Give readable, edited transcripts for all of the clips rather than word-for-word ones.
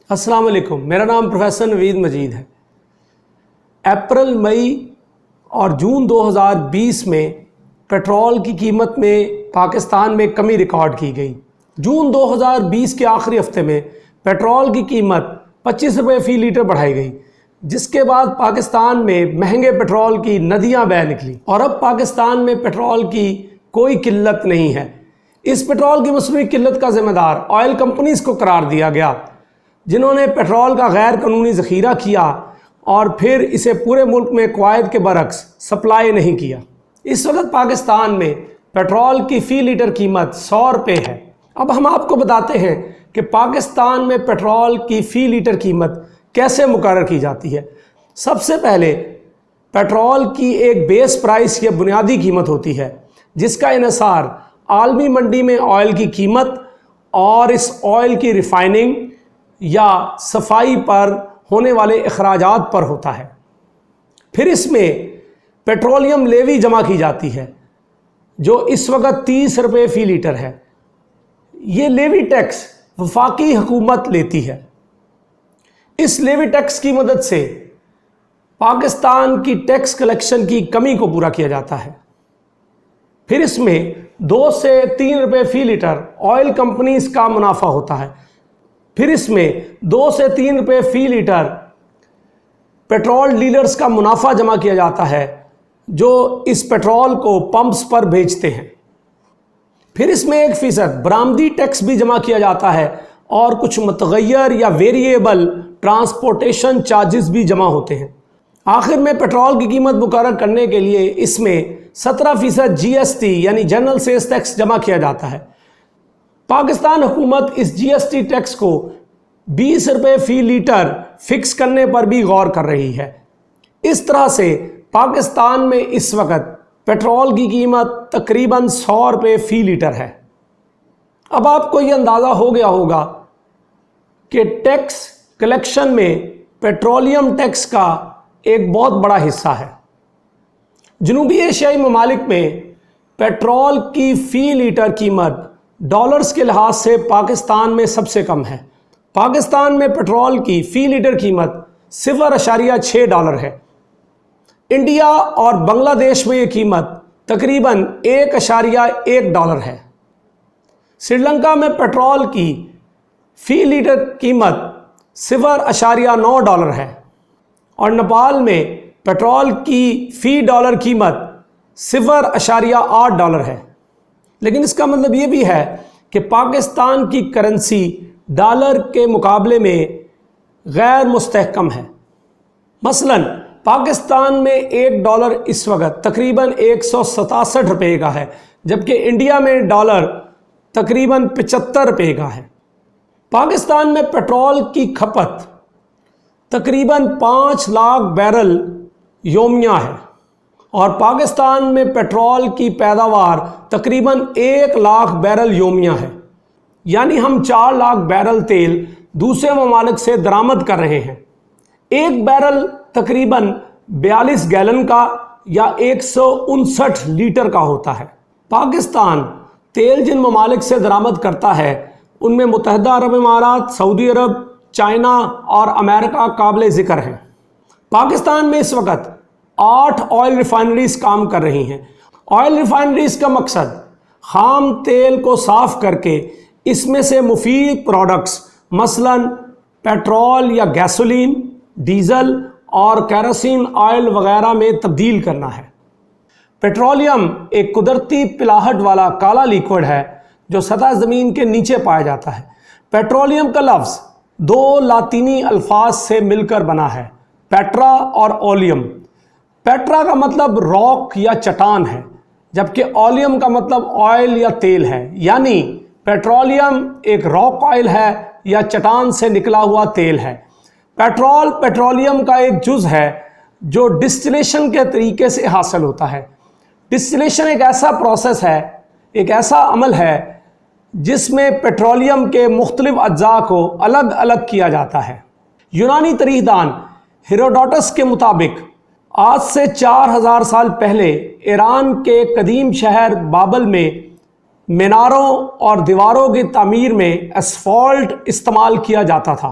अस्सलाम वालेकुम। मेरा नाम प्रोफेसर नवीद मजीद है। अप्रैल, मई और जून 2020 में पेट्रोल की कीमत में पाकिस्तान में कमी रिकॉर्ड की गई। जून 2020 के आखिरी हफ्ते में पेट्रोल की कीमत 25 रुपये फ़ी लीटर बढ़ाई गई, जिसके बाद पाकिस्तान में महंगे पेट्रोल की नदियां बह निकली और अब पाकिस्तान में पेट्रोल की कोई किल्लत नहीं है। इस पेट्रोल की मसनूई किल्लत का ज़िम्मेदार ऑयल कंपनीज़ को करार दिया गया, जिन्होंने पेट्रोल का गैर कानूनी ज़ख़ीरा किया और फिर इसे पूरे मुल्क में कवायद के बरक्स सप्लाई नहीं किया। इस वक्त पाकिस्तान में पेट्रोल की फ़ी लीटर कीमत 100 रुपये है। अब हम आपको बताते हैं कि पाकिस्तान में पेट्रोल की फ़ी लीटर कीमत कैसे मुकर्रर की जाती है। सबसे पहले पेट्रोल की एक बेस प्राइस या बुनियादी कीमत होती है, जिसका इन्हिसार आलमी मंडी में ऑयल की कीमत और इस ऑयल की रिफाइनिंग या सफाई पर होने वाले अखराजात पर होता है। फिर इसमें पेट्रोलियम लेवी जमा की जाती है, जो इस वक्त 30 रुपये फ़ी लीटर है। ये लेवी टैक्स वफाकी हुकूमत लेती है। इस लेवी टैक्स की मदद से पाकिस्तान की टैक्स कलेक्शन की कमी को पूरा किया जाता है। फिर इसमें 2 से 3 रुपये फ़ी लीटर ऑयल कंपनीज़ का मुनाफा होता है। फिर इसमें 2 से 3 रुपये फ़ी लीटर पेट्रोल डीलर्स का मुनाफा जमा किया जाता है, जो इस पेट्रोल को पंप्स पर बेचते हैं। फिर इसमें 1% बरामदी टैक्स भी जमा किया जाता है और कुछ मुतगय्यर या वेरिएबल ट्रांसपोर्टेशन चार्जेस भी जमा होते हैं। आखिर में पेट्रोल की कीमत मुकर्रर करने के लिए इसमें 17% GST यानी जनरल सेल्स टैक्स जमा किया जाता है। पाकिस्तान हुकूमत इस GST टैक्स को 20 रुपये फ़ी लीटर फिक्स करने पर भी गौर कर रही है। इस तरह से पाकिस्तान में इस वक्त पेट्रोल की कीमत तकरीबन 100 रुपये फ़ी लीटर है। अब आपको ये अंदाज़ा हो गया होगा कि टैक्स कलेक्शन में पेट्रोलियम टैक्स का एक बहुत बड़ा हिस्सा है। जनूबी एशियाई ममालिक में पेट्रोल की फ़ी लीटर कीमत डॉलर्स के लिहाज से पाकिस्तान में सबसे कम है। पाकिस्तान में पेट्रोल की फ़ी लीटर कीमत 0.6 डॉलर है। इंडिया और बांग्लादेश में ये कीमत तकरीबन 1.1 डॉलर है। श्रीलंका में पेट्रोल की फ़ी लीटर कीमत 0.9 डॉलर है और नेपाल में पेट्रोल की फ़ी डॉलर कीमत 0.8 डॉलर है। लेकिन इसका मतलब ये भी है कि पाकिस्तान की करेंसी डॉलर के मुकाबले में गैर मुस्तहकम है। मसलन पाकिस्तान में 1 डॉलर इस वक्त तकरीबन 167 रुपये का है, जबकि इंडिया में डॉलर तकरीबन 75 रुपये का है। पाकिस्तान में पेट्रोल की खपत तकरीबन 5 लाख बैरल योमिया है और पाकिस्तान में पेट्रोल की पैदावार तकरीबन 1 लाख बैरल योमिया है। यानी हम 4 लाख बैरल तेल दूसरे ममालिक से दरामद कर रहे हैं। एक बैरल तकरीबन 42 गैलन का या 159 लीटर का होता है। पाकिस्तान तेल जिन ममालिक से दरामद करता है उनमें मुत्तहिदा अरब इमारात, सऊदी अरब, चाइना और अमेरिका काबिल ज़िक्र हैं। पाकिस्तान में इस वक्त 8 ऑयल रिफाइनरीज काम कर रही हैं। ऑयल रिफाइनरीज का मकसद खाम तेल को साफ़ करके इसमें से मुफीद प्रोडक्ट्स मसलन पेट्रोल या गैसोलीन, डीज़ल और केरोसिन ऑयल वगैरह में तब्दील करना है। पेट्रोलियम एक कुदरती पिलाहट वाला काला लिक्विड है जो सतह ज़मीन के नीचे पाया जाता है। पेट्रोलियम का लफ्ज़ 2 लातीनी अल्फाज से मिलकर बना है, पेट्रा और ओलियम। पेट्रा का मतलब रॉक या चट्टान है, जबकि ओलियम का मतलब ऑयल या तेल है। यानी पेट्रोलियम एक रॉक ऑयल है या चट्टान से निकला हुआ तेल है। पेट्रोल पेट्रोलियम का एक जुज़ है जो डिस्टिलेशन के तरीके से हासिल होता है। डिस्टिलेशन एक ऐसा प्रोसेस है, एक ऐसा अमल है जिसमें पेट्रोलियम के मुख्तलिफ अज्जा को अलग अलग किया जाता है। यूनानी तारीखदान हेरोडोटस के मुताबिक आज से 4000 साल पहले ईरान के कदीम शहर बाबल में मीनारों और दीवारों की तामीर में एस्फॉल्ट इस्तेमाल किया जाता था।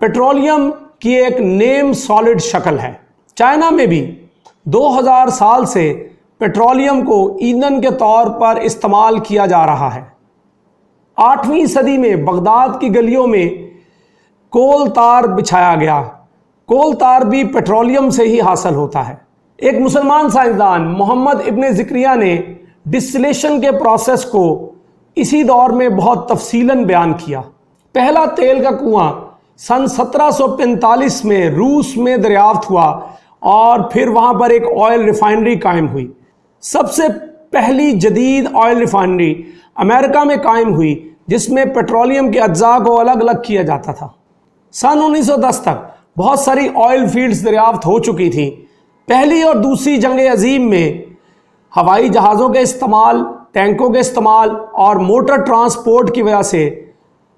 पेट्रोलियम की एक नेम सॉलिड शक्ल है। चाइना में भी 2000 साल से पेट्रोलियम को ईंधन के तौर पर इस्तेमाल किया जा रहा है। 8वीं सदी में बगदाद की गलियों में कोल तार बिछाया गया। कोल तार भी पेट्रोलियम से ही हासिल होता है। एक मुसलमान साइंसदान मोहम्मद इब्न ज़िक्रिया ने डिस्टिलेशन के प्रोसेस को इसी दौर में बहुत तफसीलन बयान किया। पहला तेल का कुआं सन 1745 में रूस में दरियाफ्त हुआ और फिर वहाँ पर एक ऑयल रिफाइनरी कायम हुई। सबसे पहली जदीद ऑयल रिफाइनरी अमेरिका में कायम हुई जिसमें पेट्रोलियम के अज्जा को अलग अलग किया जाता था। सन 1910 तक बहुत सारी ऑयल फील्ड्स दरियाफ्त हो चुकी थी। पहली और दूसरी जंग अजीम में हवाई जहाज़ों के इस्तेमाल, टैंकों के इस्तेमाल और मोटर ट्रांसपोर्ट की वजह से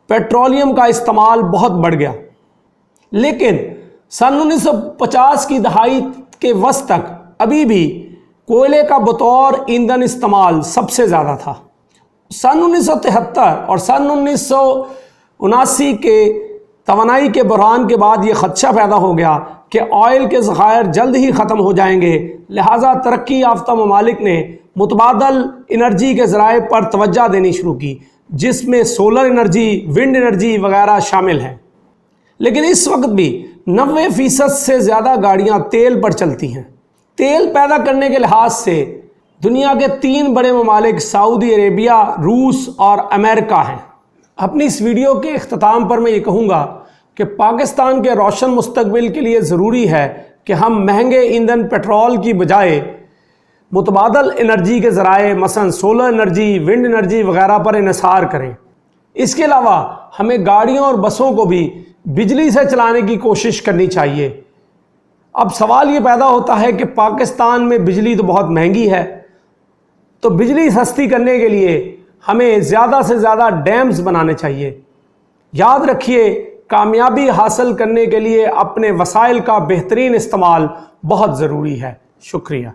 पेट्रोलियम का इस्तेमाल बहुत बढ़ गया। लेकिन सन 1950 की दहाई के वस्त तक अभी भी कोयले का बतौर ईंधन इस्तेमाल सबसे ज़्यादा था। सन 1973 और सन 1979 के तवानाई के बहरान के बाद ये खदशा पैदा हो गया कि ऑयल के ज़खायर जल्द ही ख़त्म हो जाएंगे। लिहाजा तरक्की याफ्ता ममालिक ने मुतबादल एनर्जी के ज़राए पर तवज्जो देनी शुरू की, जिसमें सोलर एनर्जी, विंड एनर्जी वगैरह शामिल हैं। लेकिन इस वक्त भी 90% से ज़्यादा गाड़ियाँ तेल पर चलती हैं। तेल पैदा करने के लिहाज से दुनिया के 3 बड़े ममालिक सऊदी अरेबिया, रूस और अमेरिका हैं। अपनी इस वीडियो के अख्ताम पर मैं ये कहूँगा कि पाकिस्तान के रोशन मुस्तकबिल के लिए ज़रूरी है कि हम महंगे ईंधन पेट्रोल की बजाय मुतबादल एनर्जी के ज़राए मसलन सोलर एनर्जी, विंड एनर्जी वगैरह पर इन्हिसार करें। इसके अलावा हमें गाड़ियों और बसों को भी बिजली से चलाने की कोशिश करनी चाहिए। अब सवाल ये पैदा होता है कि पाकिस्तान में बिजली तो बहुत महंगी है, तो बिजली सस्ती करने के लिए हमें ज़्यादा से ज़्यादा डैम्स बनाने चाहिए। याद रखिए, कामयाबी हासिल करने के लिए अपने वसाइल का बेहतरीन इस्तेमाल बहुत ज़रूरी है। शुक्रिया।